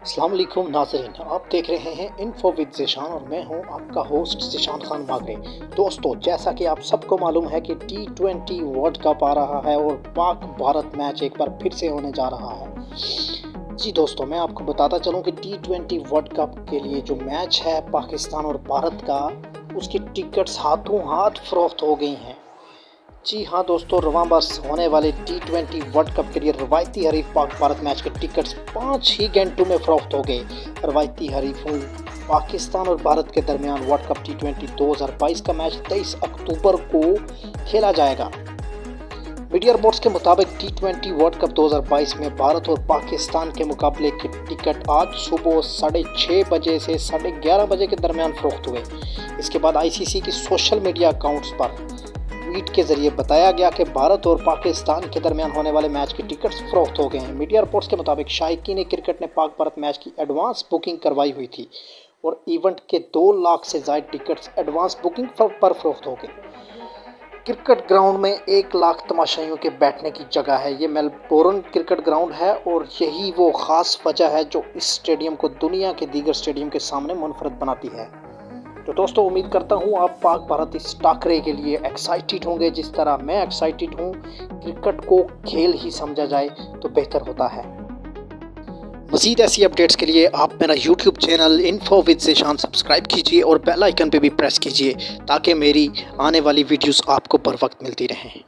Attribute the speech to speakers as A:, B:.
A: अस्सलाम वालेकुम नाज़रीन, आप देख रहे हैं इन्फो विद ज़ीशान और मैं हूं आपका होस्ट ज़ीशान खान मागरे। दोस्तों, जैसा कि आप सबको मालूम है कि T20 वर्ल्ड कप आ रहा है और पाक भारत मैच एक बार फिर से होने जा रहा है। जी दोस्तों, मैं आपको बताता चलूं कि T20 वर्ल्ड कप के लिए जो मैच है पाकिस्तान और भारत का, उसकी टिकट्स हाथों हाथ फ़रोख्त हो गई हैं। जी हाँ दोस्तों, रवां बरस होने वाले T20 वर्ल्ड कप के लिए रवायती हरीफ पाक भारत मैच के टिकट्स 5 ही घंटों में फरोख्त हो गए। रवायती हरीफों पाकिस्तान और भारत के दरमियान वर्ल्ड कप T20 2022 का मैच 23 अक्टूबर को खेला जाएगा। मीडिया रिपोर्ट्स के मुताबिक T20 वर्ल्ड कप 2022 में भारत और पाकिस्तान के मुकाबले के टिकट आज सुबह 6:30 बजे से 11:30 बजे के दरमियान फरोख्त हुए। इसके बाद ICC की सोशल मीडिया अकाउंट्स पर ट्वीट के जरिए बताया गया कि भारत और पाकिस्तान के दरमियान होने वाले मैच की टिकट्स फरोख्त हो गए हैं। मीडिया रिपोर्ट्स के मुताबिक शायकीन क्रिकेट ने पाक भारत मैच की एडवांस बुकिंग करवाई हुई थी और इवेंट के 2 लाख से ज़ायद टिकट्स एडवांस बुकिंग पर फरोख्त हो गए। क्रिकेट ग्राउंड में 1 लाख तमाशाइयों के बैठने की जगह है। ये मेलबोर्न क्रिकेट ग्राउंड है और यही वो ख़ास वजह है जो इस स्टेडियम को दुनिया के दीगर स्टेडियम के सामने मुनफरद बनाती है। तो दोस्तों, उम्मीद करता हूँ आप पाक भारत इस टाकरे के लिए एक्साइटेड होंगे जिस तरह मैं एक्साइटेड हूँ। क्रिकेट को खेल ही समझा जाए तो बेहतर होता है। मज़ीद ऐसी अपडेट्स के लिए आप मेरा YouTube channel info with Zeeshan subscribe कीजिए और बेल आइकन पे भी प्रेस कीजिए ताकि मेरी आने वाली वीडियोस आपको बर वक्त मिलती रहें।